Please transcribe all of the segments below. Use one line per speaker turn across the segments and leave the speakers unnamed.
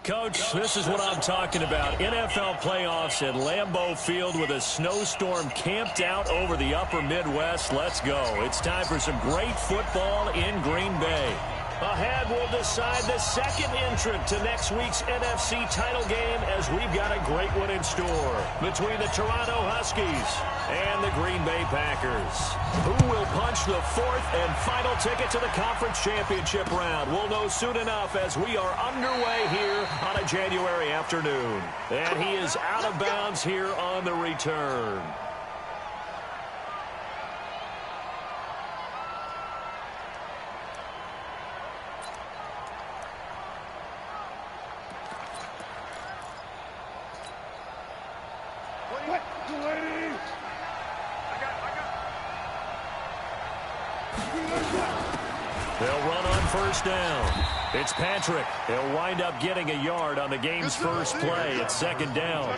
Coach, this is what I'm talking about. NFL playoffs at Lambeau Field with a snowstorm camped out over the upper Midwest. Let's go. It's time for some great football in Green Bay. Ahead, we'll decide the second entrant to next week's NFC title game as we've got a great one in store between the Toronto Huskies and the Green Bay Packers. Who will punch the fourth and final ticket to the conference championship round? We'll know soon enough as we are underway here on a January afternoon. And he is out of bounds here on the return. They'll run on first down. It's Patrick. He'll wind up getting a yard on the game's first play. It's second down.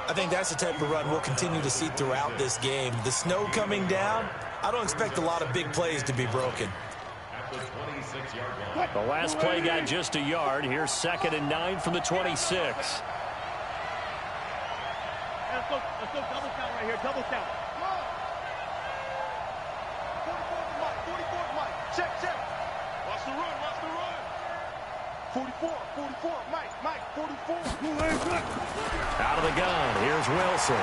I think that's the type of run we'll continue to see throughout this game. The snow coming down, I don't expect a lot of big plays to be broken.
The last play got just a yard. Here's 2nd and 9 from the 26.
Let's go double count right here, double count. 44, Mike. Check. Watch the run. 44, Mike, 44.
Out of the gun, here's Wilson.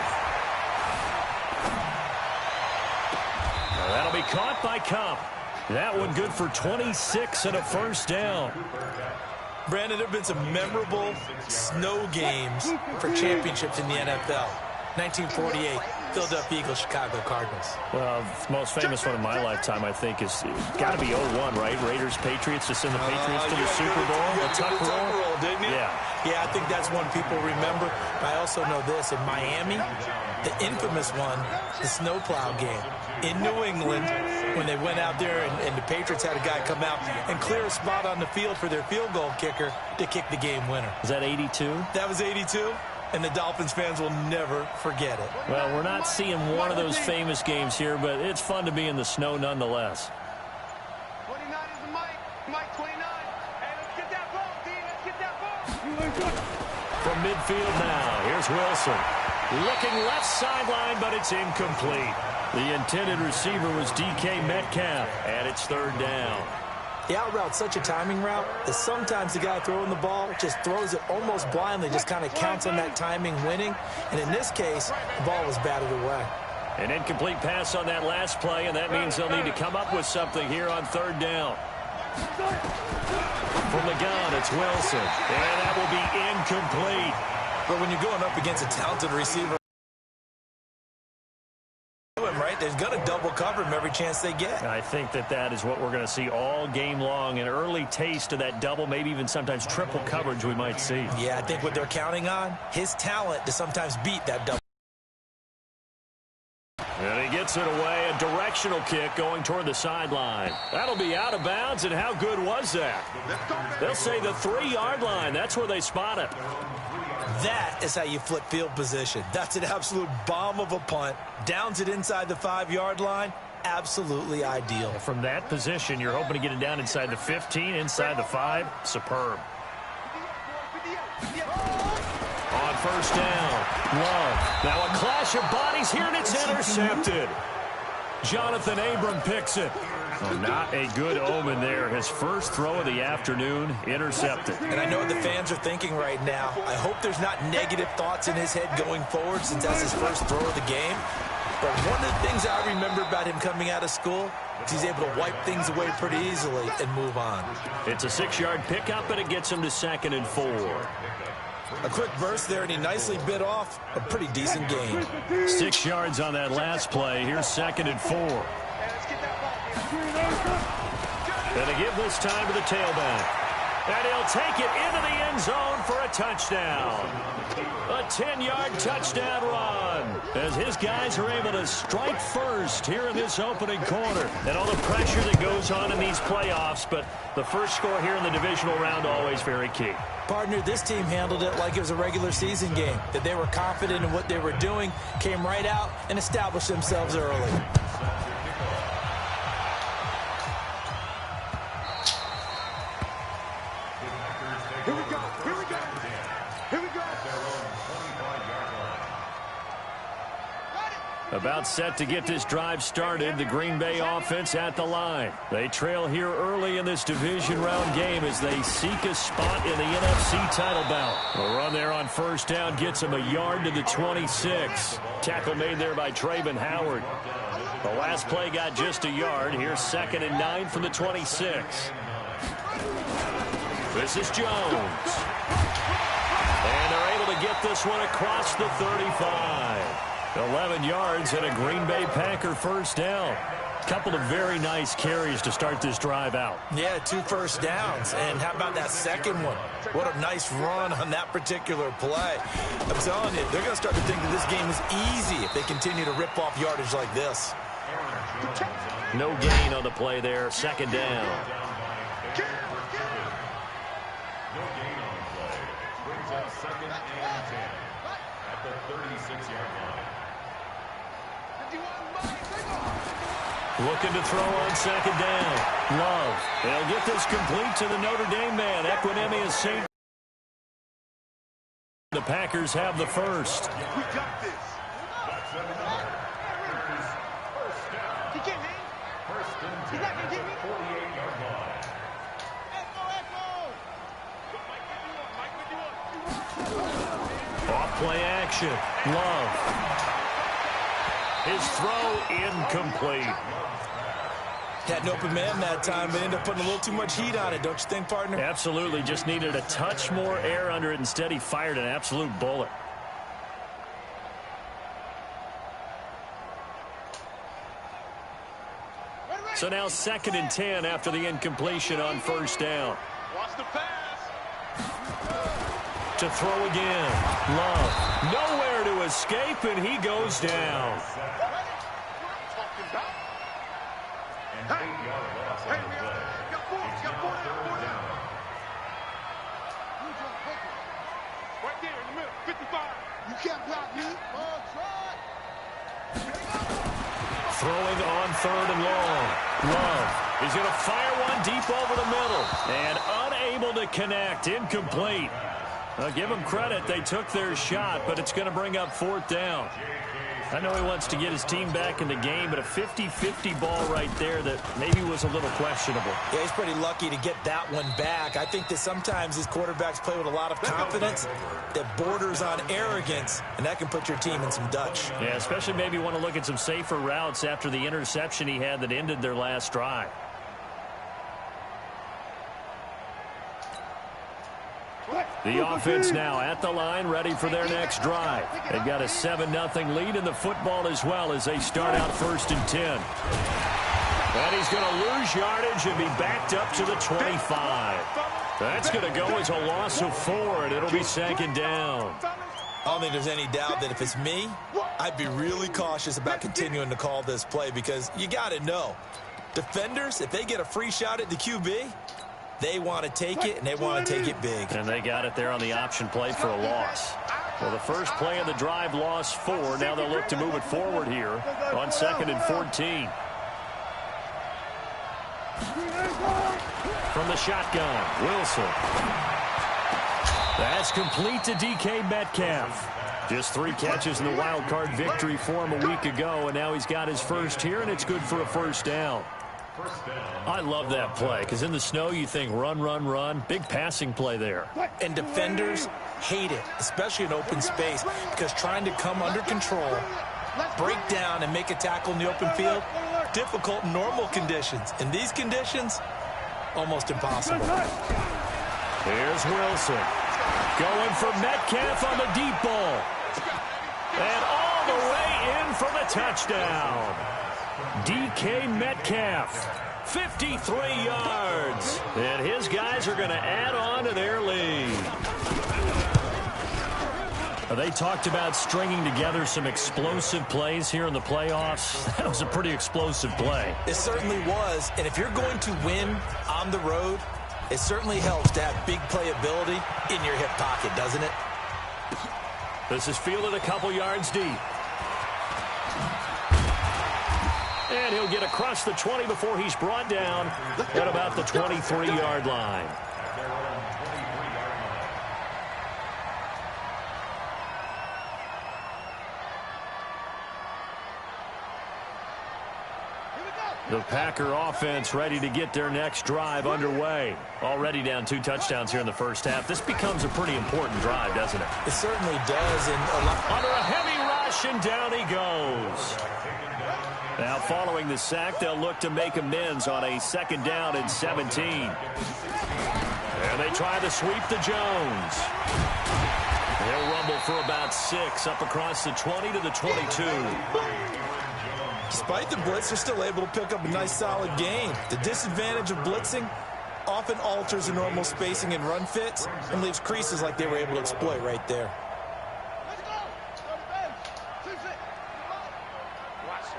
Now that'll be caught by Cup. That one good for 26 and a first down.
Brandon, there have been some memorable snow games for championships in the NFL. 1948, Philadelphia Eagles, Chicago Cardinals.
Well, the most famous one of my lifetime, I think, is got to be 01, right? Raiders, Patriots, to send the Patriots to the Super Bowl.
The Tuck roll, didn't you?
Yeah,
I think that's one people remember. I also know this. In Miami, the infamous one, the snowplow game. In New England, when they went out there and the Patriots had a guy come out and clear a spot on the field for their field goal kicker to kick the game winner.
Is that 82?
That was 82. And the Dolphins fans will never forget it.
Well, we're not seeing one of those famous games here, but it's fun to be in the snow nonetheless.
29 is the Mike 29. Hey, let's get that ball, D. Let's get that ball.
From midfield now, here's Wilson. Looking left sideline, but it's incomplete. The intended receiver was DK Metcalf, and it's 3rd down.
The out route's such a timing route that sometimes the guy throwing the ball just throws it almost blindly, just kind of counts on that timing winning. And in this case, the ball was batted away.
An incomplete pass on that last play, and that means they'll need to come up with something here on 3rd down. From the gun, it's Wilson, and that will be incomplete.
But when you're going up against a talented receiver, right, there's going to double cover him every chance they get.
I think that is what we're going to see all game long. An early taste of that double, maybe even sometimes triple coverage we might see.
Yeah, I think what they're counting on, his talent to sometimes beat that double.
And he gets it away, a directional kick going toward the sideline. That'll be out of bounds, and how good was that? They'll say the 3-yard line. That's where they spot it.
That is how you flip field position. That's an absolute bomb of a punt. Downs it inside the 5-yard line. Absolutely ideal.
From that position, you're hoping to get it down inside the 15, inside the 5. Superb. On first down, Love. Now a clash of bodies here, and it's intercepted. Jonathan Abram picks it. Well, not a good omen there. His first throw of the afternoon, intercepted.
And I know what the fans are thinking right now. I hope there's not negative thoughts in his head going forward since that's his first throw of the game. But one of the things I remember about him coming out of school is he's able to wipe things away pretty easily and move on.
It's a 6-yard pickup, and it gets him to 2nd and 4.
A quick burst there, and he nicely bit off a pretty decent gain.
6 yards on that last play. Here's 2nd and 4. And they give this time to the tailback. And he'll take it into the end zone for a touchdown. A 10-yard touchdown run as his guys are able to strike first here in this opening quarter. And all the pressure that goes on in these playoffs, but the first score here in the divisional round always very key.
Partner, this team handled it like it was a regular season game, that they were confident in what they were doing, came right out and established themselves early.
Here we go.
About set to get this drive started, the Green Bay offense at the line. They trail here early in this division round game as they seek a spot in the NFC title bout. A run there on first down gets them a yard to the 26. Tackle made there by Trayvon Howard. The last play got just a yard. Here's 2nd and 9 from the 26. This is Jones. And they're able to get this one across the 35. 11 yards and a Green Bay Packer first down. Couple of very nice carries to start this drive out.
Yeah, 2 first downs. And how about that second one? What a nice run on that particular play. I'm telling you, they're going to start to think that this game is easy if they continue to rip off yardage like this.
No gain on the play there. 2nd down.
No gain on the play. Brings up 2nd and 10 at the 36-yard line.
Looking to throw on 2nd down. Love. They'll get this complete to the Notre Dame man. Equinemius St. The Packers have the first.
We got this. He can't hang. He's not going to get me.
48-yard line.
Off play action. Love. His throw incomplete.
Had an open man that time, but ended up putting a little too much heat on it, don't you think, partner?
Absolutely. Just needed a touch more air under it. Instead, he fired an absolute bullet. So now 2nd and 10 after the incompletion on first down.
Watch the pass.
To throw again. Love. Nowhere to escape, and he goes down.
Right there in the middle, 55. You can't block me.
Throwing on 3rd and long. Love. He's going to fire one deep over the middle. And unable to connect. Incomplete. I'll give them credit. They took their shot, but it's going to bring up 4th down. I know he wants to get his team back in the game, but a 50-50 ball right there that maybe was a little questionable.
Yeah, he's pretty lucky to get that one back. I think that sometimes these quarterbacks play with a lot of confidence that borders on arrogance, and that can put your team in some Dutch.
Yeah, especially maybe want to look at some safer routes after the interception he had that ended their last drive. The offense now at the line, ready for their next drive. They've got a 7-0 lead in the football as well as they start out 1st and 10. And he's going to lose yardage and be backed up to the 25. That's going to go as a loss of 4, and it'll be 2nd down.
I don't think there's any doubt that if it's me, I'd be really cautious about continuing to call this play because you got to know, defenders, if they get a free shot at the QB, they want to take it, and they want to take it big.
And they got it there on the option play for a loss. Well, the first play of the drive lost 4. Now they'll look to move it forward here on 2nd and 14. From the shotgun, Wilson. That's complete to DK Metcalf. Just 3 catches in the wild card victory for him a week ago, and now he's got his first here, and it's good for a first down. I love that play because in the snow you think run, run, run. Big passing play there.
And defenders hate it, especially in open space, because trying to come under control, break down, and make a tackle in the open field, difficult in normal conditions. In these conditions, almost impossible.
Here's Wilson. Going for Metcalf on the deep ball. And all the way in for the touchdown. DK Metcalf, 53 yards. And his guys are going to add on to their lead. They talked about stringing together some explosive plays here in the playoffs. That was a pretty explosive play.
It certainly was. And if you're going to win on the road, it certainly helps to have big playability in your hip pocket, doesn't it?
This is fielded a couple yards deep. And he'll get across the 20 before he's brought down at about the 23-yard line. The Packer offense ready to get their next drive underway. Already down 2 touchdowns here in the first half. This becomes a pretty important drive, doesn't it?
It certainly does. And
under a heavy rush, and down he goes. Now, following the sack, they'll look to make amends on a 2nd down and 17. And they try to sweep to Jones. He'll rumble for about 6 up across the 20 to the 22.
Despite the blitz, they're still able to pick up a nice, solid gain. The disadvantage of blitzing often alters the normal spacing and run fits and leaves creases like they were able to exploit right there.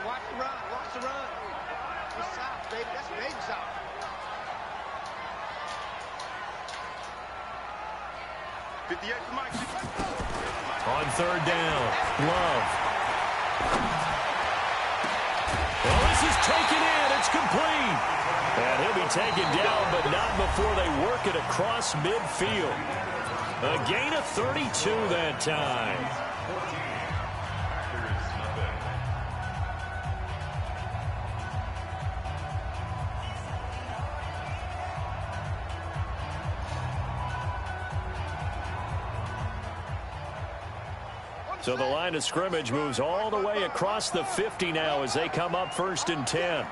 Watch the run. Watch the run. That's south, baby. That's baby south.
On 3rd down, Love. Well, this is taken in. It's complete. And he'll be taken down, but not before they work it across midfield. A gain of 32 that time. So the line of scrimmage moves all the way across the 50 now as they come up 1st and 10.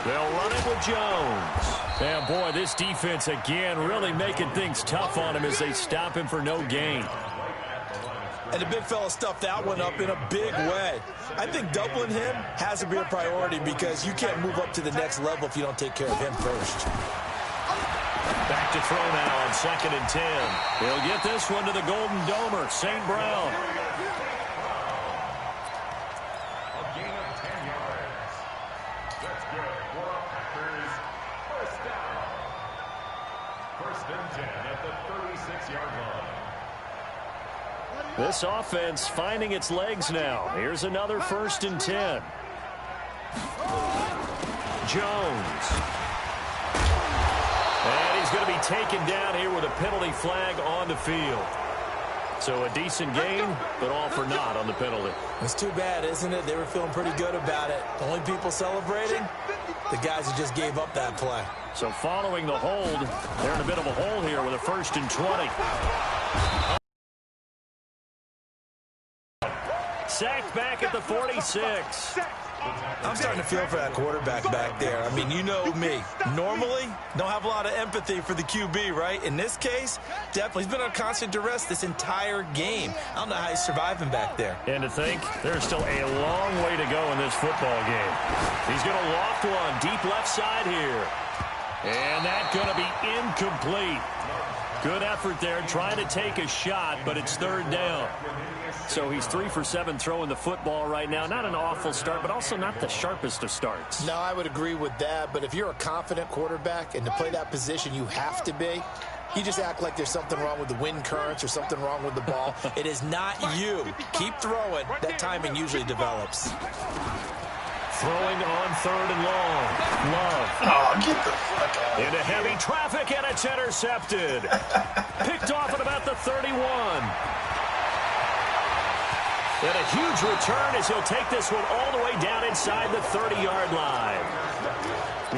They'll run it with Jones. And boy, this defense again really making things tough on him as they stop him for no gain.
And the big fella stuffed that one up in a big way. I think doubling him has to be a priority because you can't move up to the next level if you don't take care of him first.
Back to throw now on 2nd and 10. He'll get this one to the Golden Domer, St. Brown.
A gain of 10 yards. That's good for a Packers first down. 1st and 10 at the 36-yard line.
This offense finding its legs now. Here's another 1st and 10. Jones. And he's going to be taken down here with a penalty flag on the field. So a decent gain, but all for naught on the penalty.
It's too bad, isn't it? They were feeling pretty good about it. The only people celebrating, the guys who just gave up that play.
So following the hold, they're in a bit of a hole here with a 1st and 20. Sacked back at the 46.
I'm starting to feel for that quarterback back there. I mean, you know me. Normally, don't have a lot of empathy for the QB, right? In this case, definitely. He's been on constant duress this entire game. I don't know how he's surviving back there.
And to think, there's still a long way to go in this football game. He's going to loft one deep left side here. And that's going to be incomplete. Good effort there, trying to take a shot, but it's 3rd down. So he's 3 for 7 throwing the football right now. Not an awful start, but also not the sharpest of starts.
No, I would agree with that. But if you're a confident quarterback and to play that position you have to be, you just act like there's something wrong with the wind currents or something wrong with the ball.
It is not you. Keep throwing. That timing usually develops.
Throwing on 3rd and long. Love.
Oh, get the fuck out.
Into heavy traffic, and it's intercepted. Picked off at about the 31. And a huge return as he'll take this one all the way down inside the 30-yard line.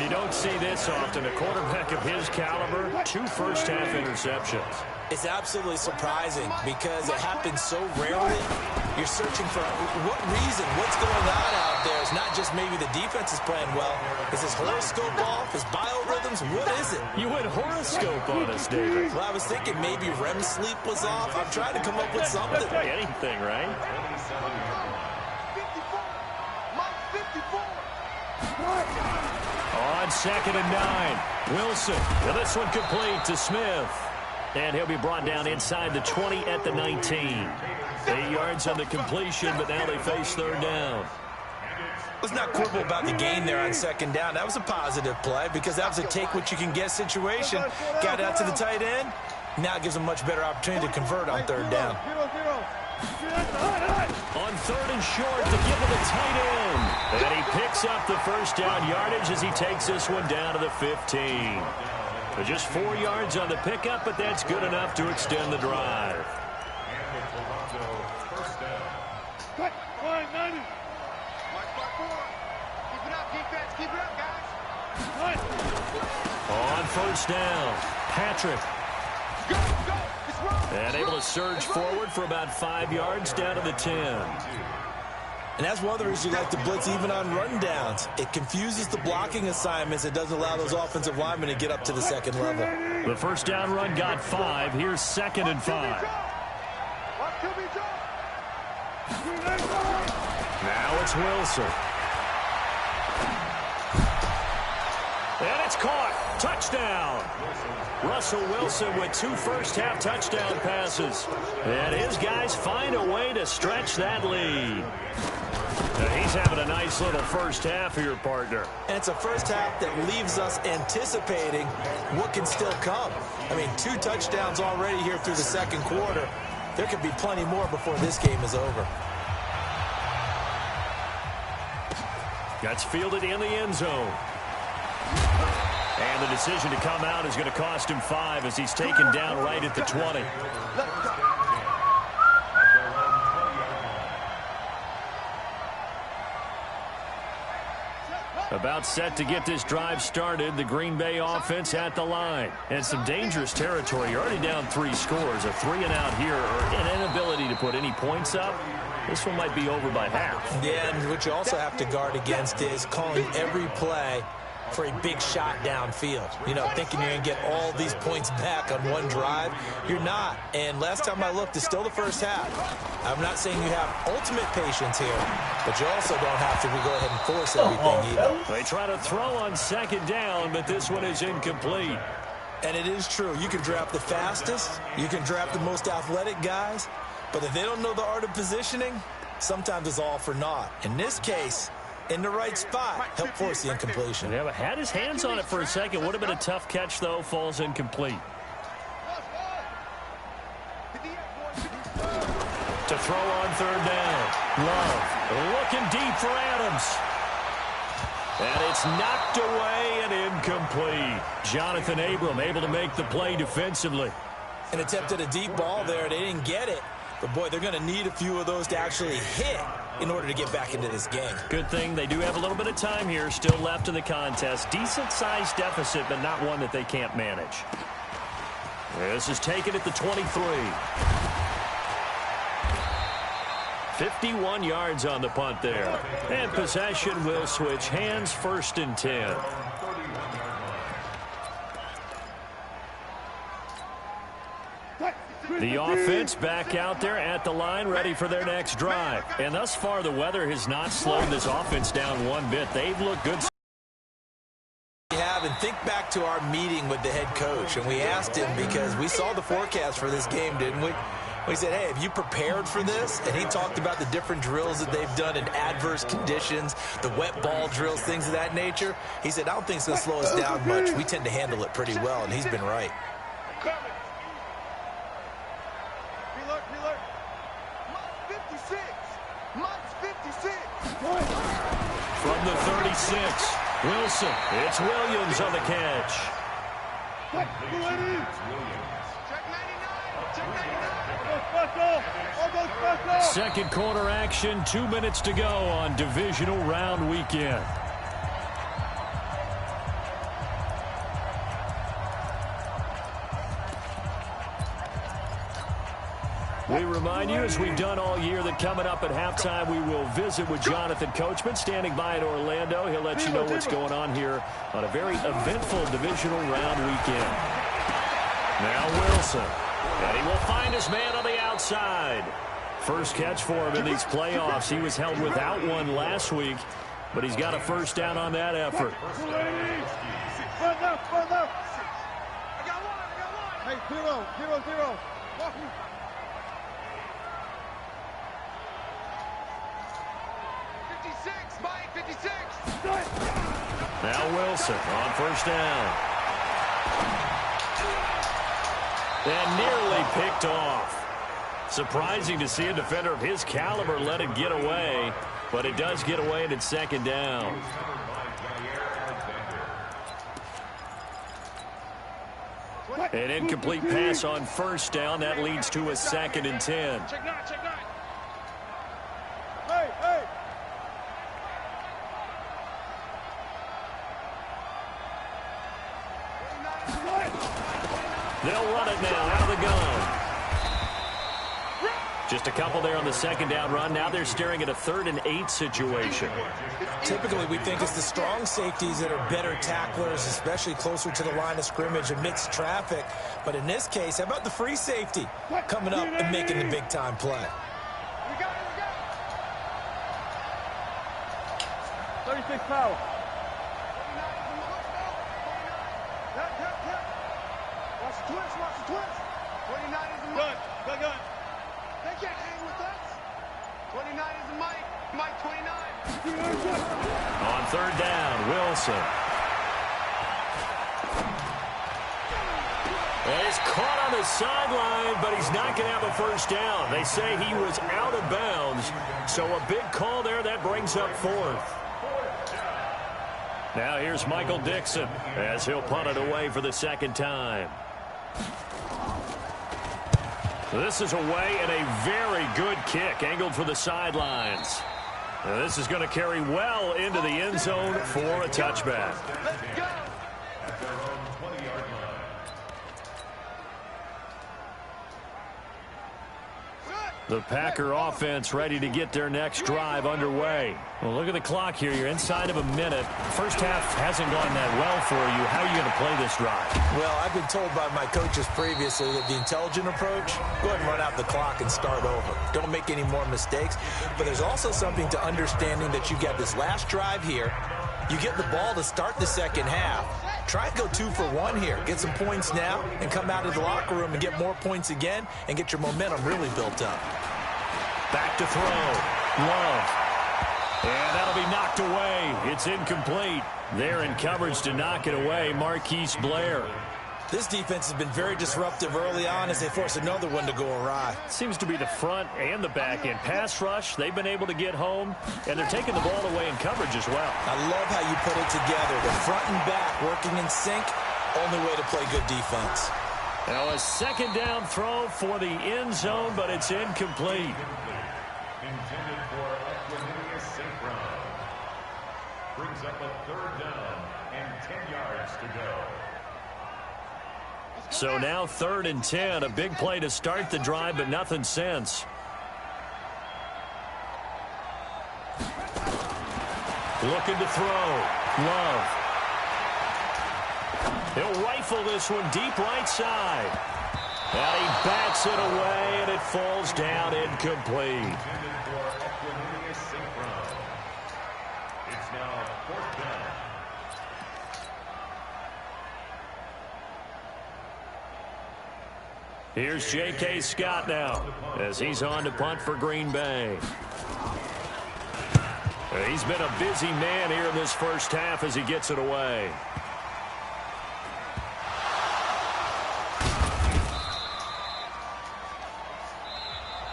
You don't see this often. A quarterback of his caliber, 2 first-half interceptions.
It's absolutely surprising because it happens so rarely. You're searching for what reason, what's going on out there. It's not just maybe the defense is playing well. Is his horoscope off? His biorhythms? What is it?
You went horoscope on us, David.
Well, I was thinking maybe REM sleep was off. I'm trying to come up with something.
Anything, right?
54.
On 2nd and 9, Wilson. Well, this one complete to Smith. And he'll be brought down inside the 20 at the 19. 8 yards on the completion, but now they face 3rd down.
Let's not quibble about the gain there on 2nd down. That was a positive play because that was a take-what-you-can-get situation. Got out to the tight end. Now it gives them a much better opportunity to convert on 3rd down.
On 3rd and short to give to the tight end. And he picks up the first down yardage as he takes this one down to the 15. But just 4 yards on the pickup, but that's good enough to extend the drive.
defense. Keep it up, guys.
On first down, Patrick.
Go, go. It's wrong.
And able to surge forward for about 5 yards down to the 10.
And that's one of the reasons you like to blitz even on run downs. It confuses the blocking assignments. It doesn't allow those offensive linemen to get up to the second level.
The first down run got 5. Here's 2nd and 5. Now it's Wilson. And it's caught. Touchdown. Russell Wilson with 2 first-half touchdown passes. And his guys find a way to stretch that lead. He's having a nice little first half here, partner.
And it's a first half that leaves us anticipating what can still come. I mean, 2 touchdowns already here through the second quarter. There could be plenty more before this game is over.
That's fielded in the end zone. And the decision to come out is going to cost him 5 as he's taken down right at the 20. About set to get this drive started. The Green Bay offense at the line. And some dangerous territory. You're already down 3 scores. A 3-and-out here or an inability to put any points up. This one might be over by half.
Yeah, and what you also have to guard against is calling every play for a big shot downfield. You know, thinking you're going to get all these points back on one drive. You're not. And last time I looked, it's still the first half. I'm not saying you have ultimate patience here, but you also don't have to go ahead and force everything either.
They try to throw on 2nd down, but this one is incomplete.
And it is true. You can draft the fastest. You can draft the most athletic guys. But if they don't know the art of positioning, sometimes it's all for naught. In this case, in the right spot, help force the incompletion.
Yeah, but had his hands on it for a second. Would have been a tough catch, though. Falls incomplete. To throw on 3rd down. Love looking deep for Adams. And it's knocked away and incomplete. Jonathan Abram able to make the play defensively.
And attempted a deep ball there. They didn't get it. But, boy, they're going to need a few of those to actually hit in order to get back into this game.
Good thing they do have a little bit of time here still left in the contest. Decent-sized deficit, but not one that they can't manage. This is taken at the 23. 51 yards on the punt there. And possession will switch hands, 1st and 10. The offense back out there at the line, ready for their next drive. And thus far, the weather has not slowed this offense down one bit. They've looked good.
We have, and think back to our meeting with the head coach, and we asked him because we saw the forecast for this game, didn't we? We said, hey, have you prepared for this? And he talked about the different drills that they've done in adverse conditions, the wet ball drills, things of that nature. He said, I don't think it's going to slow us down much. We tend to handle it pretty well, and he's been right.
From the 36, Wilson. It's Williams on the catch. Second quarter action, 2 minutes to go on divisional round weekend. We remind you, as we've done all year, that coming up at halftime, we will visit with Jonathan Coachman, standing by in Orlando. He'll let you know what's going on here on a very eventful divisional round weekend. Now Wilson, and he will find his man on the outside. First catch for him in these playoffs. He was held without one last week, but he's got a first down on that effort.
Hey, 0-0-0. 56.
Now Wilson on first down. And nearly picked off. Surprising to see a defender of his caliber let it get away, but it does get away and it's 2nd down. An incomplete pass on first down. That leads to a 2nd and 10.
Check nine.
They'll run it now out of the gun. Just a couple there on the second down run. Now they're staring at a 3rd and 8 situation.
Typically, we think it's the strong safeties that are better tacklers, especially closer to the line of scrimmage amidst traffic. But in this case, how about the free safety coming up and making the big-time play?
36 power. Watch the twist, watch the twist. 29 is the Mike. Good. They can't hang with us. 29 is the Mike. Mike 29.
On 3rd down, Wilson. And he's caught on the sideline, but he's not going to have a first down. They say he was out of bounds, so a big call there. That brings up 4th. Now here's Michael Dixon as he'll punt it away for the 2nd time. This is away and a very good kick angled for the sidelines. Now this is going to carry well into the end zone for a touchback.
Let's go.
At their own 20-yard line.
The Packer offense ready to get their next drive underway. Well, look at the clock here. You're inside of a minute. First half hasn't gone that well for you. How are you going to play this drive?
Well, I've been told by my coaches previously that the intelligent approach, go ahead and run out the clock and start over. Don't make any more mistakes. But there's also something to understanding that you got this last drive here. You get the ball to start the second half. Try and go 2 for 1 here. Get some points now and come out of the locker room and get more points again and get your momentum really built up.
Back to throw. Love. And that'll be knocked away. It's incomplete. They're in coverage to knock it away. Marquise Blair.
This defense has been very disruptive early on as they force another one to go awry.
Seems to be the front and the back end. Pass rush, they've been able to get home, and they're taking the ball away in coverage as well.
I love how you put it together. The front and back working in sync, only way to play good defense.
Now a 2nd down throw for the end zone, but it's incomplete.
Intended for Equanimeous St. Brown. Brings up a 3rd down and 10 yards to go.
So now 3rd and 10, a big play to start the drive, but nothing since. Looking to throw. Love. He'll rifle this one deep right side. And he bats it away, and it falls down incomplete.
Intended for Equanimeous St. Brown. It's now 4th down.
Here's J.K. Scott now as he's on to punt for Green Bay. He's been a busy man here in this first half as he gets it away.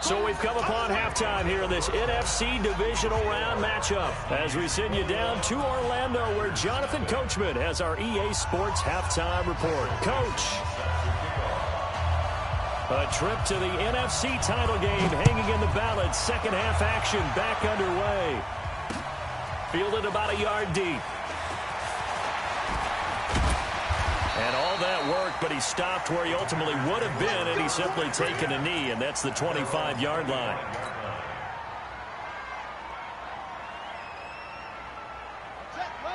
So we've come upon halftime here in this NFC divisional round matchup as we send you down to Orlando where Jonathan Coachman has our EA Sports halftime report. Coach. A trip to the NFC title game hanging in the balance. Second half action back underway. Fielded about a yard deep. And all that work, but he stopped where he ultimately would have been, and he's simply taken a knee, and that's the 25-yard line.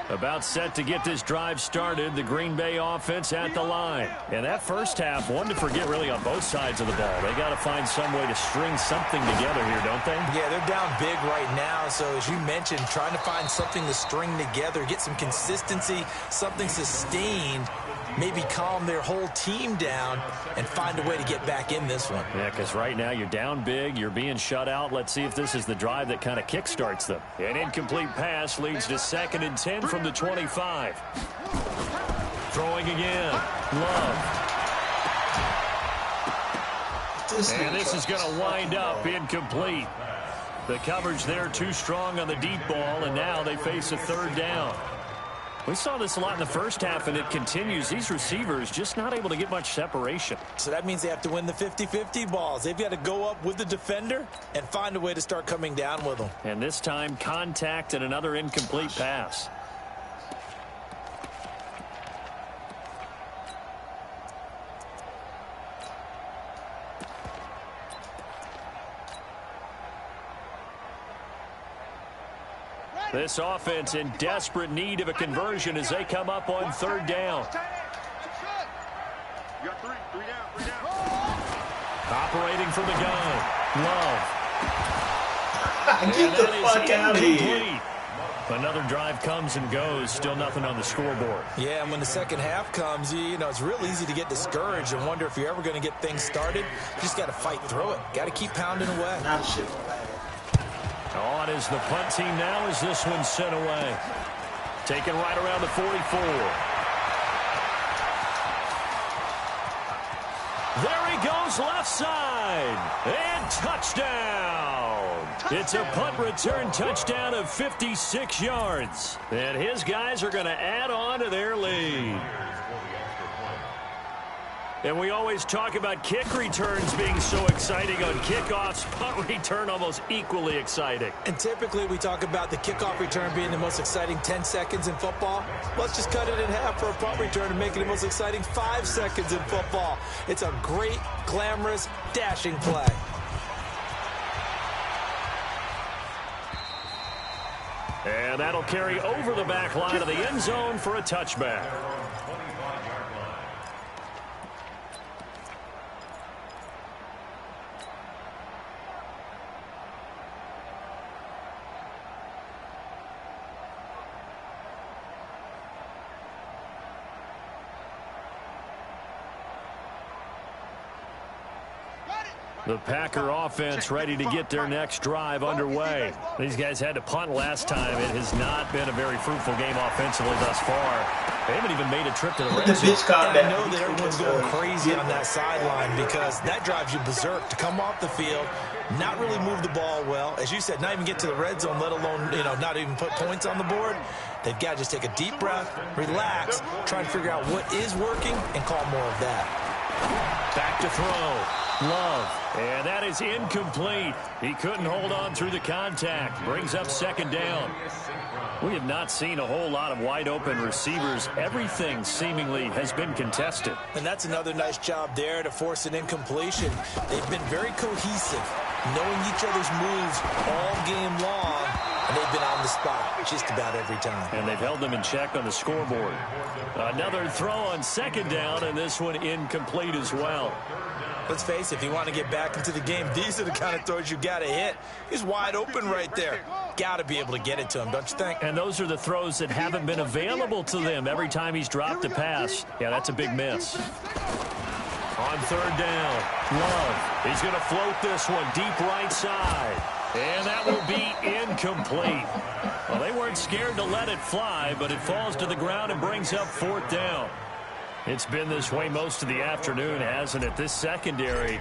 About set to get this drive started. The Green Bay offense at the line. And that first half, one to forget really on both sides of the ball. They got to find some way to string something together here, don't they?
Yeah, they're down big right now. So as you mentioned, trying to find something to string together, get some consistency, something sustained, maybe calm their whole team down and find a way to get back in this one.
Yeah, because right now you're down big, you're being shut out. Let's see if this is the drive that kind of kickstarts them. An incomplete pass leads to 2nd and 10 from the 25. Throwing again. Love. And this is going to wind up incomplete. The coverage there too strong on the deep ball, and now they face a 3rd down. We saw this a lot in the first half, and it continues. These receivers just not able to get much separation.
So that means they have to win the 50-50 balls. They've got to go up with the defender and find a way to start coming down with them.
And this time, contact and another incomplete pass. This offense in desperate need of a conversion as they come up on third down.
You got three down.
Operating from the gun. Love.
Get the fuck out of here.
Another drive comes and goes. Still nothing on the scoreboard.
Yeah, and when the second half comes, you know, it's real easy to get discouraged and wonder if you're ever going to get things started. You just got to fight through it. Got to keep pounding away.
Not shit.
On is the punt team now as this one's sent away. Taken right around the 44. There he goes, left side. And touchdown. It's a punt return touchdown of 56 yards. And his guys are going to add on to their lead. And we always talk about kick returns being so exciting on kickoffs. Punt return almost equally exciting.
And typically we talk about the kickoff return being the most exciting 10 seconds in football. Let's just cut it in half for a punt return and make it the most exciting 5 seconds in football. It's a great, glamorous, dashing play.
And that'll carry over the back line of the end zone for a touchback. The Packer offense ready to get their next drive underway. These guys had to punt last time. It has not been a very fruitful game offensively thus far. They haven't even made a trip to the red zone.
I know that everyone's going crazy on that sideline because that drives you berserk to come off the field, not really move the ball well. As you said, not even get to the red zone, let alone, you know, not even put points on the board. They've got to just take a deep breath, relax, try and figure out what is working, and call more of that.
Back to throw. Love. And that is incomplete. He couldn't hold on through the contact. Brings up second down. We have not seen a whole lot of wide open receivers. Everything seemingly has been contested.
And that's another nice job there to force an incompletion. They've been very cohesive, knowing each other's moves all game long, and they've been on the spot just about every time.
And they've held them in check on the scoreboard. Another throw on second down, and this one incomplete as well.
Let's face it, if you want to get back into the game, these are the kind of throws you got to hit. He's wide open right there. Got to be able to get it to him, don't you think?
And those are the throws that haven't been available to them every time he's dropped a pass. Yeah, that's a big miss. On third down, Love. He's going to float this one deep right side. And that will be incomplete. Well, they weren't scared to let it fly, but it falls to the ground and brings up fourth down. It's been this way most of the afternoon, hasn't it? This secondary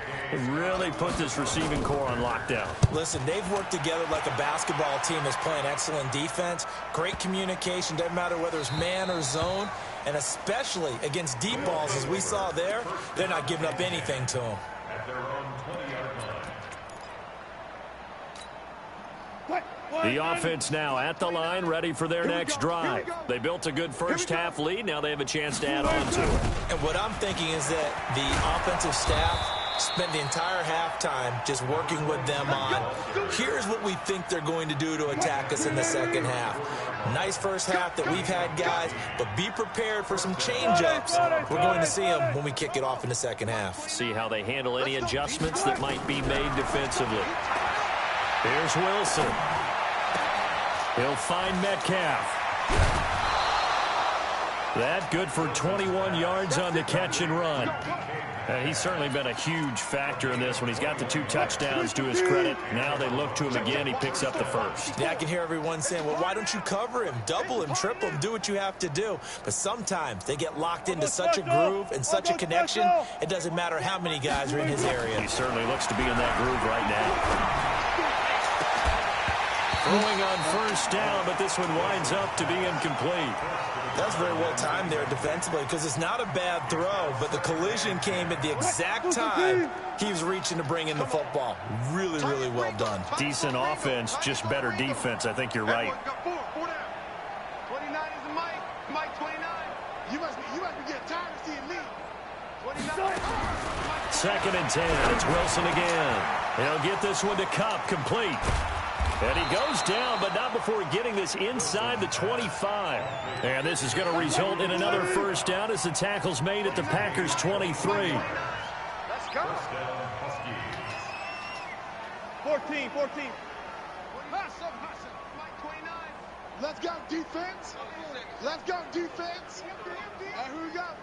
really put this receiving core on lockdown.
Listen, they've worked together like a basketball team that's playing excellent defense. Great communication, doesn't matter whether it's man or zone. And especially against deep balls, as we saw there, they're not giving up anything to them.
The offense now at the line, ready for their next drive. They built a good first-half lead. Now they have a chance to add on to it.
And what I'm thinking is that the offensive staff spent the entire halftime just working with them on, here's what we think they're going to do to attack us in the second half. Nice first half that we've had, guys, but be prepared for some change-ups. We're going to see them when we kick it off in the second half.
See how they handle any adjustments that might be made defensively. Here's Wilson. He'll find Metcalf. That good for 21 yards on the catch and run. He's certainly been a huge factor in this when he's got the 2 touchdowns to his credit. Now they look to him again. He picks up the first.
Yeah, I can hear everyone saying, well, why don't you cover him? Double him, triple him, do what you have to do. But sometimes they get locked into such a groove and such a connection, it doesn't matter how many guys are in his area.
He certainly looks to be in that groove right now. Throwing on first down, but this one winds up to be incomplete.
That's very well timed there defensively because it's not a bad throw, but the collision came at the exact time he was reaching to bring in the football. Really, really well done.
Decent offense, just better defense. I think you're right.
29 is the Mike. Mike 29. You must be getting tired of seeing me. 29.
Second and 10. It's Wilson again. He'll get this one to Cup, complete. And he goes down, but not before getting this inside the 25. And this is going to result in another first down as the tackle's made at the Packers' 23.
Let's go. 14. Hustle. Mike 29. Let's go, defense. Let's go, defense. Hey, who we got?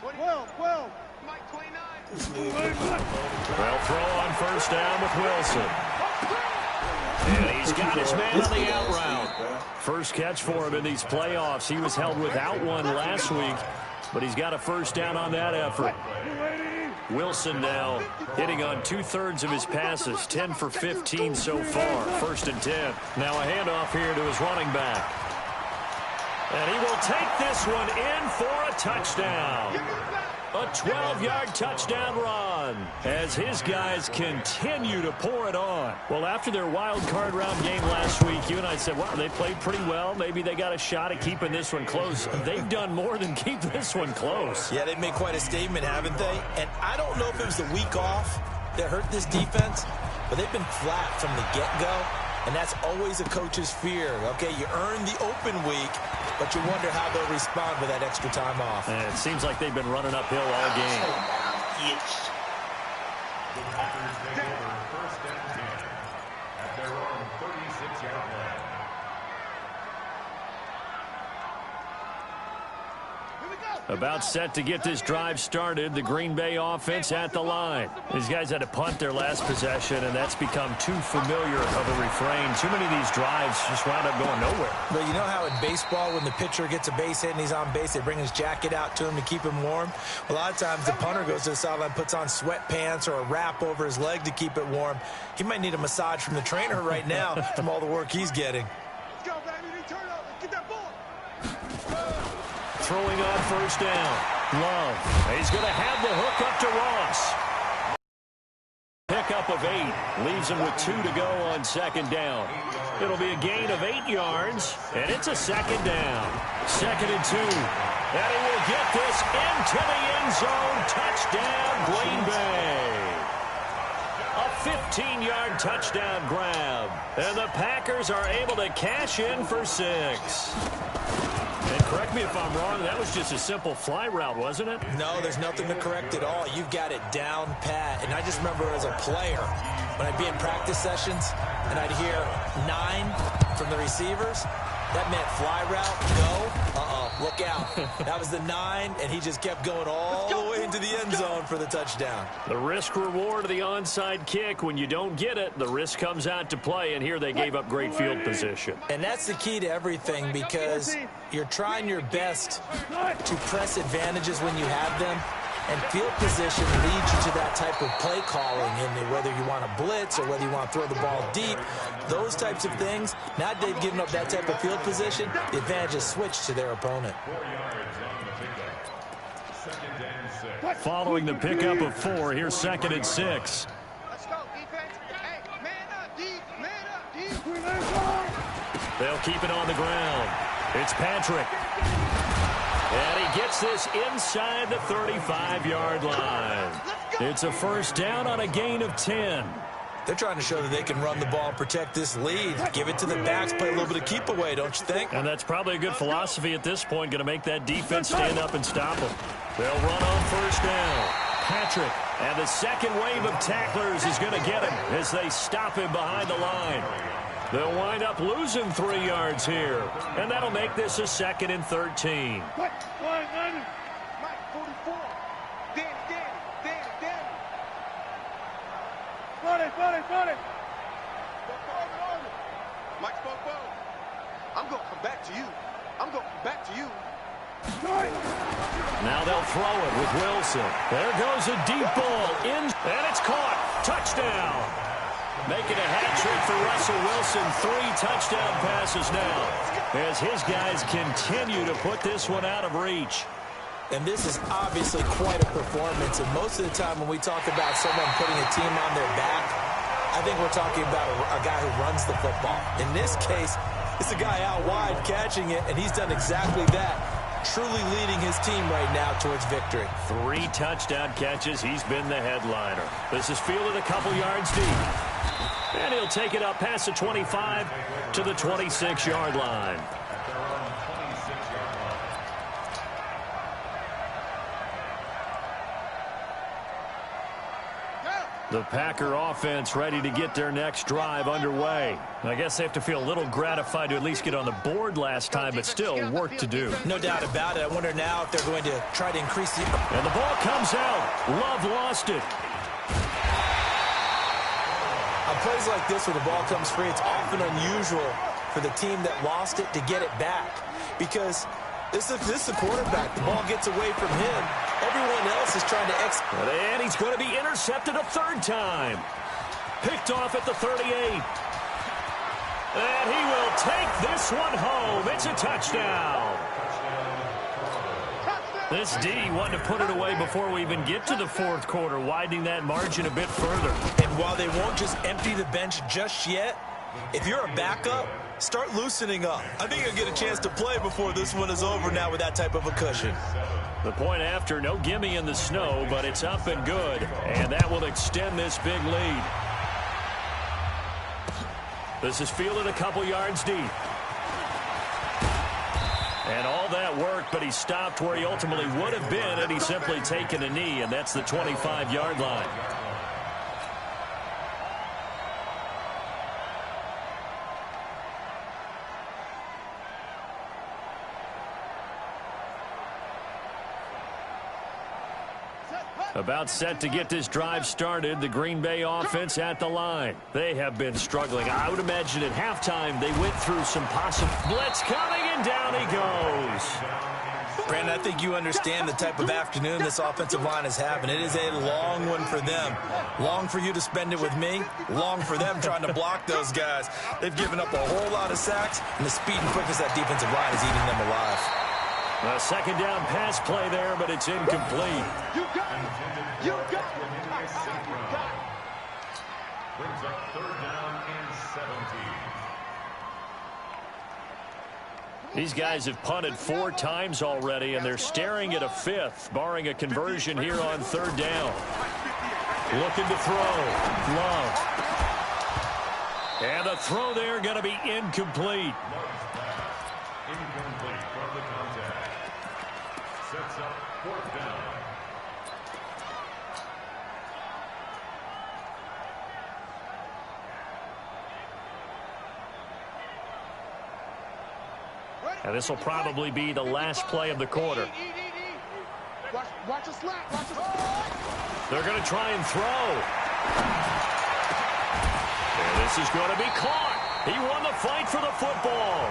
12. Mike 29.
They'll throw on first down with Wilson. And he's got his man on the out route. First catch for him in these playoffs. He was held without one last week, but he's got a first down on that effort. Wilson now hitting on 2/3 of his passes, 10 for 15 so far, 1st and 10. Now a handoff here to his running back. And he will take this one in for a touchdown. A 12-yard touchdown run as his guys continue to pour it on. Well, after their wild card round game last week, you and I said, wow, they played pretty well. Maybe they got a shot at keeping this one close. They've done more than keep this one close.
Yeah, they've made quite a statement, haven't they? And I don't know if it was the week off that hurt this defense, but they've been flat from the get-go. And that's always a coach's fear. Okay, you earn the open week, but you wonder how they'll respond with that extra time off.
And it seems like they've been running uphill all game.
The Packers take over 1st and 10 at their own 36-yard line.
About set to get this drive started. The Green Bay offense at the line. These guys had to punt their last possession, and that's become too familiar of a refrain. Too many of these drives just wound up going nowhere.
But you know how in baseball, when the pitcher gets a base hit and he's on base, they bring his jacket out to him to keep him warm? A lot of times the punter goes to the sideline, puts on sweatpants or a wrap over his leg to keep it warm. He might need a massage from the trainer right now from all the work he's getting.
Let's go, baby. Turnover. Get that ball.
Throwing on first down. Love. He's going to have the hook up to Ross. Pickup of 8. Leaves him with 2 to go on 2nd down. It'll be a gain of 8 yards, and it's a 2nd down. 2nd and 2. And he will get this into the end zone. Touchdown, Green Bay. A 15-yard touchdown grab. And the Packers are able to cash in for 6. And correct me if I'm wrong, that was just a simple fly route, wasn't it?
No, there's nothing to correct at all. You've got it down pat. And I just remember as a player, when I'd be in practice sessions and I'd hear 9 from the receivers, that meant fly route, go, look out. That was the 9, and he just kept going all the way into the end zone for the touchdown.
The risk-reward of the onside kick, when you don't get it, the risk comes out to play, and here they gave up great field position.
And that's the key to everything, because you're trying your best to press advantages when you have them. And field position leads you to that type of play calling, and whether you want to blitz or whether you want to throw the ball deep, those types of things. Now they've given up that type of field position, the advantage is switched to their opponent.
4 yards on the pickup. 2nd and 6.
Following the pickup of 4, here's 2nd and 6.
Let's go, defense. Hey, man up, deep.
They'll keep it on the ground. It's Patrick. And he gets this inside the 35-yard line. It's a first down on a gain of 10.
They're trying to show that they can run the ball and protect this lead. Give it to the backs, play a little bit of keep away, don't you think?
And that's probably a good philosophy at this point, going to make that defense stand up and stop them. They'll run on first down. Patrick, and the second wave of tacklers is going to get him as they stop him behind the line. They'll wind up losing 3 yards here, and that'll make this a 2nd and 13.
Mike 44. Danny. Run it. Mike spoke well. I'm going to come back to you.
Now they'll throw it with Wilson. There goes a deep ball in, and it's caught. Touchdown. Making a hat trick for Russell Wilson. 3 touchdown passes now as his guys continue to put this one out of reach.
And this is obviously quite a performance. And most of the time when we talk about someone putting a team on their back, I think we're talking about a guy who runs the football. In this case, it's a guy out wide catching it, and he's done exactly that. truly leading his team right now towards victory.
3 touchdown catches. He's been the headliner. This is fielded a couple yards deep. And he'll take it up past the 25 to the 26-yard line. The Packer offense ready to get their next drive underway. I guess they have to feel a little gratified to at least get on the board last time, but still work to do.
No doubt about it. I wonder now if they're going to try to increase the...
And the ball comes out. Love lost it.
On plays like this where the ball comes free, it's often unusual for the team that lost it to get it back. Because this is the quarterback. The ball gets away from him. Everyone else is trying to execute.
And he's going to be intercepted a 3rd time. Picked off at the 38. And he will take this one home. It's a touchdown. This D wanted to put it away before we even get to the 4th quarter, widening that margin a bit further.
And while they won't just empty the bench just yet, if you're a backup, start loosening up. I think you'll get a chance to play before this one is over now with that type of a cushion.
The point after, no gimme in the snow, but it's up and good. And that will extend this big lead. This is fielded a couple yards deep. And all that work, but he stopped where he ultimately would have been had he simply taken a knee, and that's the 25-yard line. About set to get this drive started, the Green Bay offense at the line. They have been struggling. I would imagine at halftime they went through some possible blitz coming, and down he goes.
Brandon, I think you understand the type of afternoon this offensive line is having. It is a long one for them. Long for you to spend it with me. Long for them trying to block those guys. They've given up a whole lot of sacks, and the speed and quickness of that defensive line is eating them alive.
A 2nd down pass play there, but it's incomplete.
You got it. You got it.
Brings up 3rd down and 17.
These guys have punted 4 times already, and they're staring at a 5th, barring a conversion here on 3rd down. Looking to throw. Love. And the throw there going to be incomplete.
Incomplete from the contact. Sets up 4th down.
And this will probably be the last play of the quarter.
Watch a slap. Watch a slap.
They're going to try and throw. And this is going to be caught. He won the fight for the football.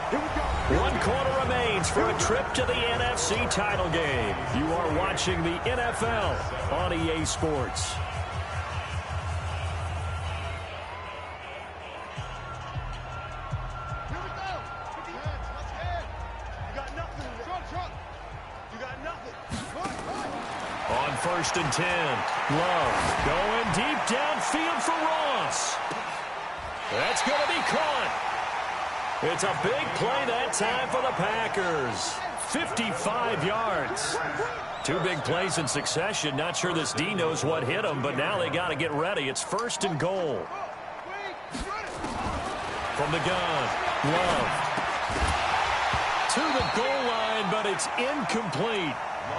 1 quarter remains for a trip to the NFC title game. You are watching the NFL on EA Sports.
Here we go. Put your hands. Let's head. You got nothing. Truck. You got nothing.
On 1st and 10, Love going deep downfield for Ross. That's going to be caught. It's a big play that time for the Packers. 55 yards. 2 big plays in succession. Not sure this D knows what hit him, but now they got to get ready. It's 1st and goal. From the gun, Love. To the goal line, but it's incomplete.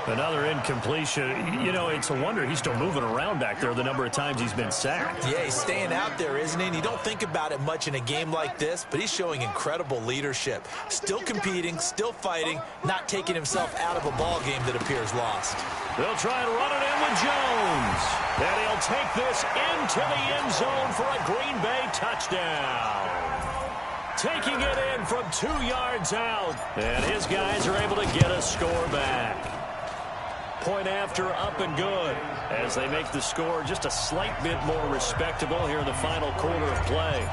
Another incompletion. You know, it's a wonder he's still moving around back there the number of times he's been sacked.
Yeah, he's staying out there, isn't he? And you don't think about it much in a game like this, but he's showing incredible leadership. Still competing, still fighting, not taking himself out of a ball game that appears lost.
They'll try and run it in with Jones. And he'll take this into the end zone for a Green Bay touchdown. Taking it in from 2 yards out. And his guys are able to get a score back. Point after, up and good, as they make the score just a slight bit more respectable here in the final quarter of play.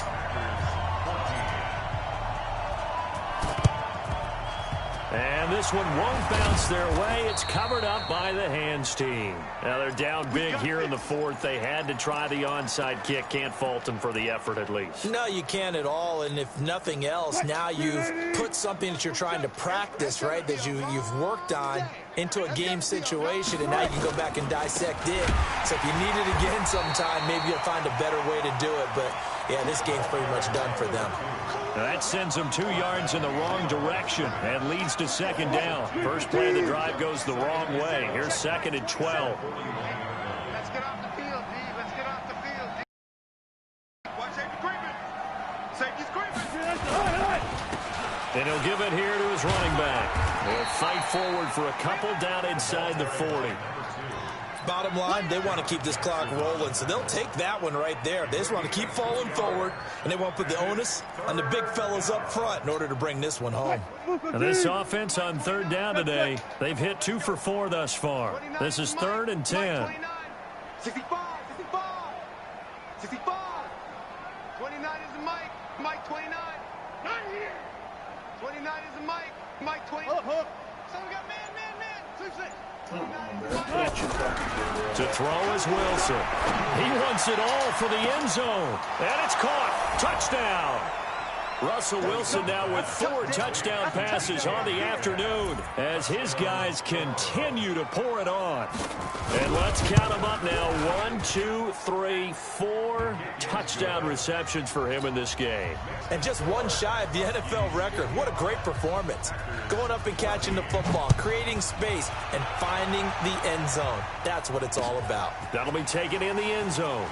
And this one won't bounce their way. It's covered up by the hands team. Now they're down big here in the fourth. They had to try the onside kick. Can't fault them for the effort at least.
No, you can't at all. And if nothing else, now you've put something that you're trying to practice, right, that you've worked on into a game situation, and now you can go back and dissect it. So if you need it again sometime, maybe you'll find a better way to do it. But, yeah, this game's pretty much done for them.
Now that sends them 2 yards in the wrong direction and leads to second down. First play of the drive goes the wrong way. Here's 2nd and 12.
Let's get off the field, D. Let's get off the field, D. Watch safety creeping. Safety's creeping.
And he'll give it here to his running back. They'll fight forward for a couple down inside the 40.
Bottom line, they want to keep this clock rolling, so they'll take that one right there. They just want to keep falling forward, and they want to put the onus on the big fellas up front in order to bring this one home.
Now this offense on 3rd down today, they've hit 2 for 4 thus far. This is 3rd and 10.
65, 65. 29 is the Mike. Mike 29. Not here. 29 is the Mike. Mike 20. So we got man. 6-6.
To throw is Wilson. He wants it all for the end zone. And it's caught. Touchdown. Russell Wilson now with 4 touchdown passes on the afternoon as his guys continue to pour it on. And let's count them up now. 1, 2, 3, 4 touchdown receptions for him in this game.
And just one shy of the NFL record. What a great performance. Going up and catching the football, creating space, and finding the end zone. That's what it's all about.
That'll be taken in the end zone.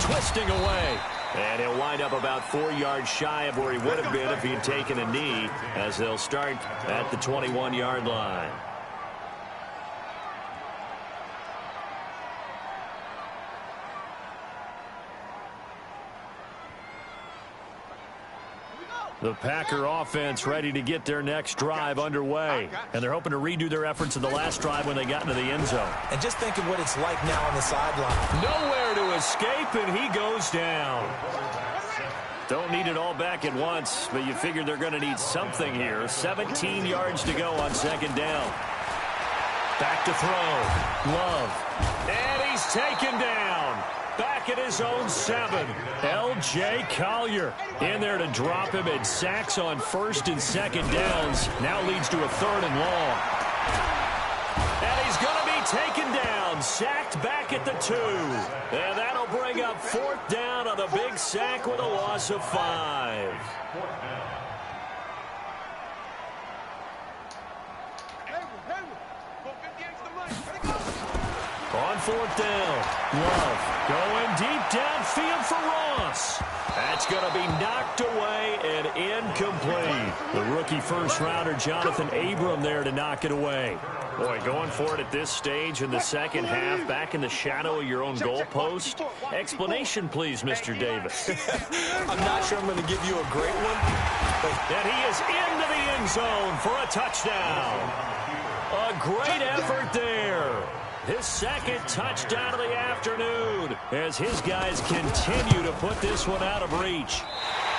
Twisting away. And he'll wind up about 4 yards shy of where he would have been if he'd taken a knee, as they'll start at the 21-yard line. The Packer offense ready to get their next drive underway. And they're hoping to redo their efforts in the last drive when they got into the end zone.
And just think of what it's like now on the sideline.
Nowhere to escape, and he goes down. Don't need it all back at once, but you figure they're going to need something here. 17 yards to go on 2nd down. Back to throw. Love. And he's taken down. Back at his own 7. L.J. Collier in there to drop him, and sacks on 1st and 2nd downs. Now leads to a 3rd and long. And he's going to be taken down. Sacked back at the 2. And that'll bring up 4th down on a big sack with a loss of 5. On 4th down, Love going deep downfield for Ross. That's going to be knocked away and incomplete. The rookie first-rounder Jonathan Abram there to knock it away. Boy, going for it at this stage in the second half, back in the shadow of your own goalpost. Explanation, please, Mr. Davis.
I'm not sure I'm going to give you a great one.
And he is into the end zone for a touchdown. A great effort there. His 2nd touchdown of the afternoon as his guys continue to put this one out of reach.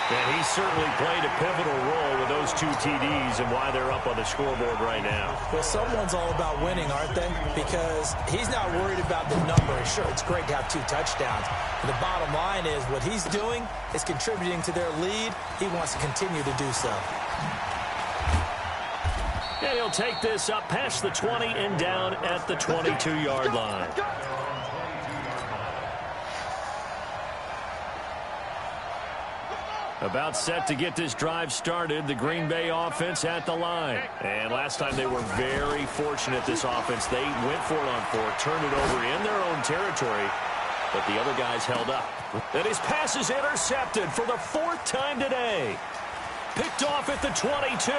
And he certainly played a pivotal role with those 2 TDs and why they're up on the scoreboard right now.
Well, someone's all about winning, aren't they? Because he's not worried about the number. Sure, it's great to have 2 touchdowns. But the bottom line is what he's doing is contributing to their lead. He wants to continue to do so.
And he'll take this up past the 20 and down at the 22-yard line. About set to get this drive started, the Green Bay offense at the line. And last time they were very fortunate, this offense. They went for it on 4, turned it over in their own territory, but the other guys held up. And his pass is intercepted for the 4th time today. Picked off at the 22.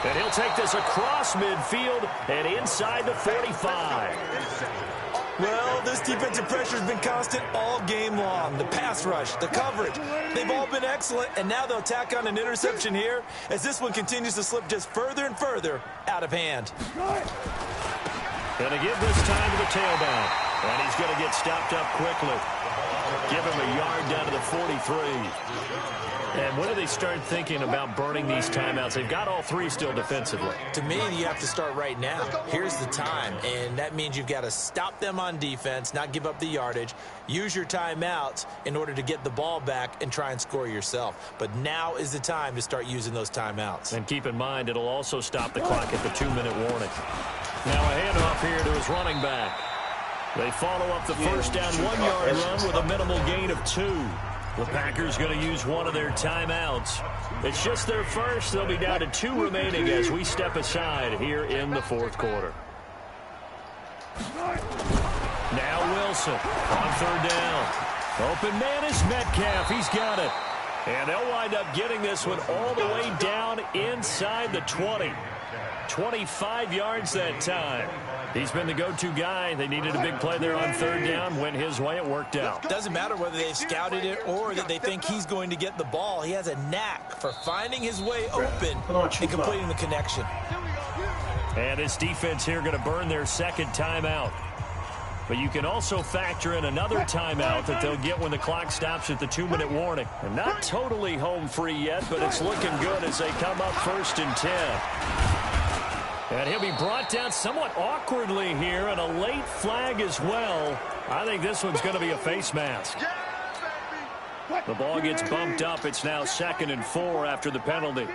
And he'll take this across midfield and inside the 45.
Well, this defensive pressure has been constant all game long. The pass rush, the coverage, they've all been excellent, and now they'll tack on an interception here as this one continues to slip just further and further out of hand.
Going to give this time to the tailback. And he's going to get stopped up quickly. Give him a yard down to the 43. And when do they start thinking about burning these timeouts? They've got all three still defensively.
To me, you have to start right now. Here's the time, and that means you've got to stop them on defense, not give up the yardage, use your timeouts in order to get the ball back and try and score yourself. But now is the time to start using those timeouts.
And keep in mind, it'll also stop the clock at the 2-minute warning. Now a handoff here to his running back. They follow up the first down 1-yard run with a minimal gain of 2. The Packers going to use one of their timeouts. It's just their first. They'll be down to 2 remaining as we step aside here in the fourth quarter. Now Wilson on third down. Open man is Metcalf. He's got it. And they'll wind up getting this one all the way down inside the 20. 25 yards that time. He's been the go-to guy. They needed a big play there on third down. Went his way. It worked out.
Doesn't matter whether they've scouted it or that they think he's going to get the ball. He has a knack for finding his way open and completing the connection.
And his defense here going to burn their second timeout. But you can also factor in another timeout that they'll get when the clock stops at the 2-minute warning. And not totally home free yet, but it's looking good as they come up 1st and 10. And he'll be brought down somewhat awkwardly here, and a late flag as well. I think this one's going to be a face mask. The ball gets bumped up. It's now 2nd and 4 after the penalty.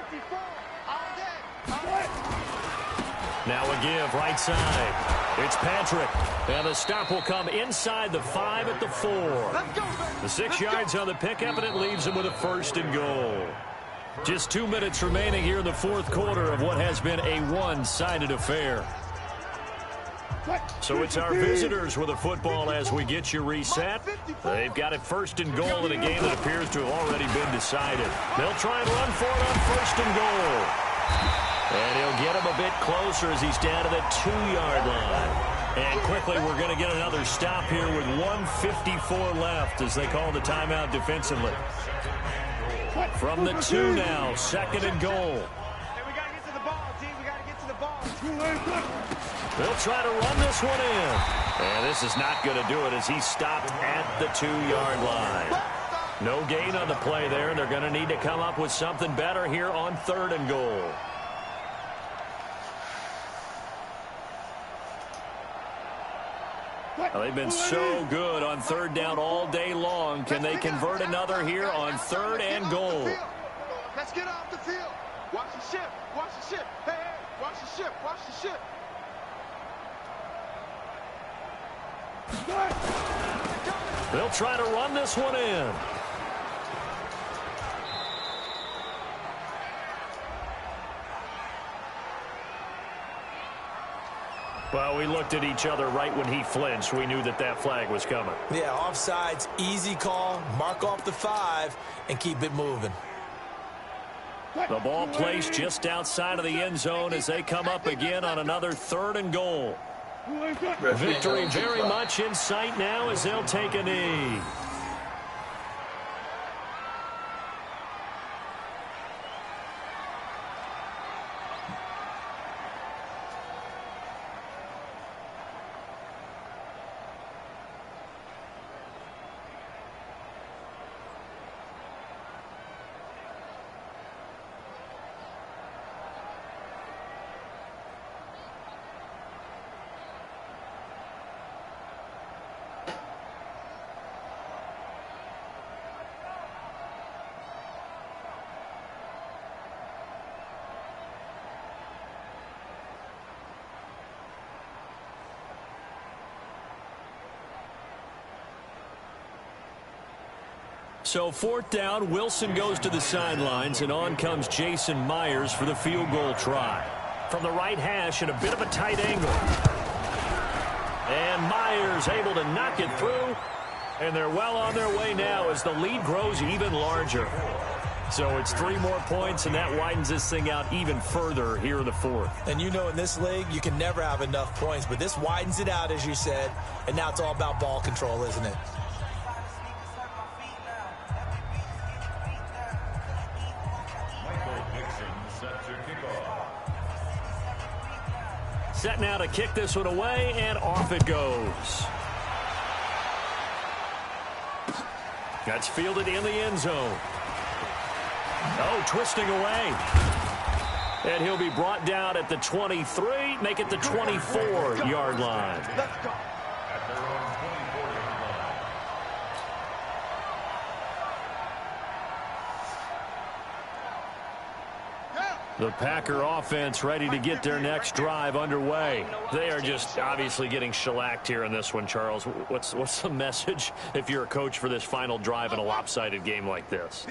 Now a give right side. It's Patrick. And the stop will come inside the 5 at the 4. The 6 yards on the pickup, and it leaves him with a 1st and goal. Just 2 minutes remaining here in the fourth quarter of what has been a one-sided affair. So it's our visitors with a football as we get you reset. They've got it 1st and goal in a game that appears to have already been decided. They'll try and run for it on 1st and goal. And he'll get him a bit closer as he's down to the 2-yard line. And quickly we're going to get another stop here with 1:54 left as they call the timeout defensively. From the 2 now, 2nd and goal.
Hey, we got to get to the ball, team. We got to get to the ball.
They'll try to run this one in. And this is not going to do it as he's stopped at the 2-yard line. No gain on the play there. They're going to need to come up with something better here on 3rd and goal. Well, they've been so good on 3rd down all day long. Can they convert another here on 3rd and goal?
Let's get off the field. Watch the ship. Watch the ship. Hey, hey, watch the ship. Watch the ship.
They'll try to run this one in. Well, we looked at each other right when he flinched. We knew that that flag was coming.
Yeah, offsides, easy call. Mark off the 5 and keep it moving.
The ball placed just outside of the end zone as they come up again on another 3rd and goal. Victory very much in sight now as they'll take a knee. So 4th down, Wilson goes to the sidelines, and on comes Jason Myers for the field goal try. From the right hash at a bit of a tight angle. And Myers able to knock it through, and they're well on their way now as the lead grows even larger. So it's 3 more points, and that widens this thing out even further here in the 4th.
And you know in this league, you can never have enough points, but this widens it out, as you said, and now it's all about ball control, isn't it?
Set now to kick this one away, and off it goes. That's fielded in the end zone. Oh, twisting away. And he'll be brought down at the 23, make it the 24-yard line.
Let's go.
At their own 24-yard line.
The Packer offense ready to get their next drive underway. They are just obviously getting shellacked here in this one, Charles. What's the message if you're a coach for this final drive in a lopsided game like this?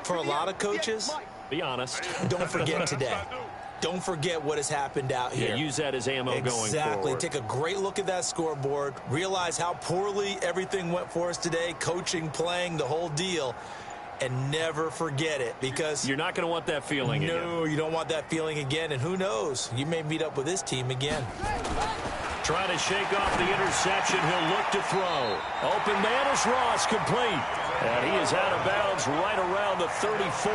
For a lot of coaches,
Be honest.
don't forget today. Don't forget what has happened out here.
Yeah, use that as ammo going forward.
Exactly. Take a great look at that scoreboard. Realize how poorly everything went for us today. Coaching, playing, the whole deal. And never forget it, because
You're not going to want that feeling again.
no, you don't want that feeling again. And who knows? You may meet up with this team again.
Trying to shake off the interception. He'll look to throw. Open man is Ross, complete. And he is out of bounds right around the 34.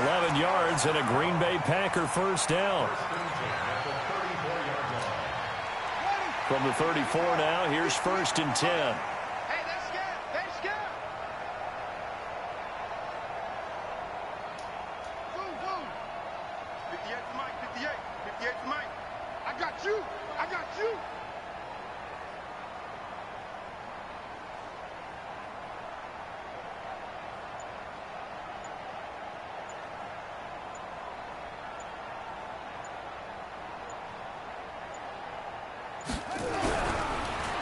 11 yards and a Green Bay Packer first down. From the 34 now, here's 1st and 10.
Hey, they're scared. They're scared. Boom, boom. 58 to Mike, 58. 58 to Mike. I got you. I got you.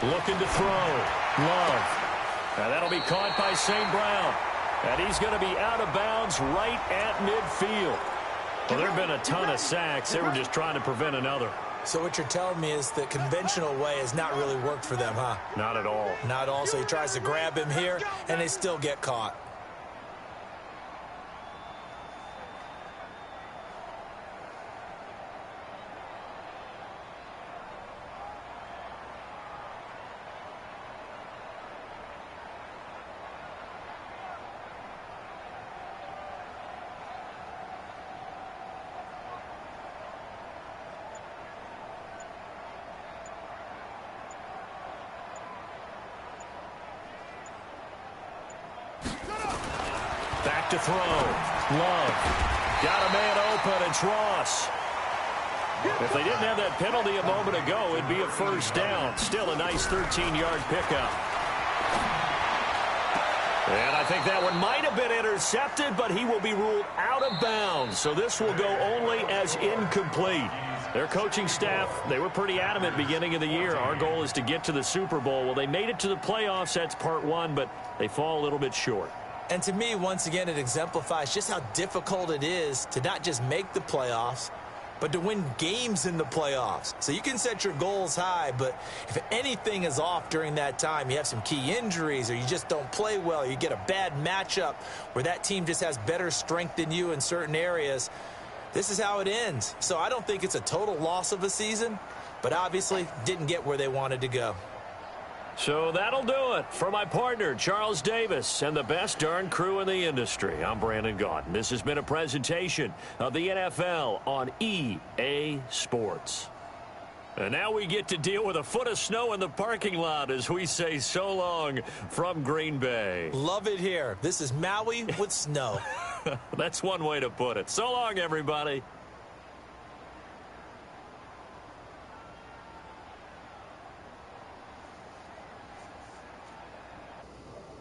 Looking to throw. Love. And that'll be caught by St. Brown. And he's going to be out of bounds right at midfield. Well, there have been a ton of sacks. They were just trying to prevent another.
So what you're telling me is the conventional way has not really worked for them, huh?
Not at all.
Not all. So he tries to grab him here, and they still get caught.
Back to throw. Love. Got a man open. It's Ross. If they didn't have that penalty a moment ago, it'd be a first down. Still a nice 13-yard pickup. And I think that one might have been intercepted, but he will be ruled out of bounds. So this will go only as incomplete. Their coaching staff, they were pretty adamant beginning of the year. Our goal is to get to the Super Bowl. Well, they made it to the playoffs. That's part one, but they fall a little bit short.
And to me, once again, it exemplifies just how difficult it is to not just make the playoffs, but to win games in the playoffs. So you can set your goals high, but if anything is off during that time, you have some key injuries or you just don't play well, you get a bad matchup where that team just has better strength than you in certain areas, this is how it ends. So I don't think it's a total loss of a season, but obviously didn't get where they wanted to go.
So that'll do it for my partner, Charles Davis, and the best darn crew in the industry. I'm Brandon Gaudin. This has been a presentation of the NFL on EA Sports. And now we get to deal with a foot of snow in the parking lot as we say so long from Green Bay.
Love it here. This is Maui with snow.
That's one way to put it. So long, everybody.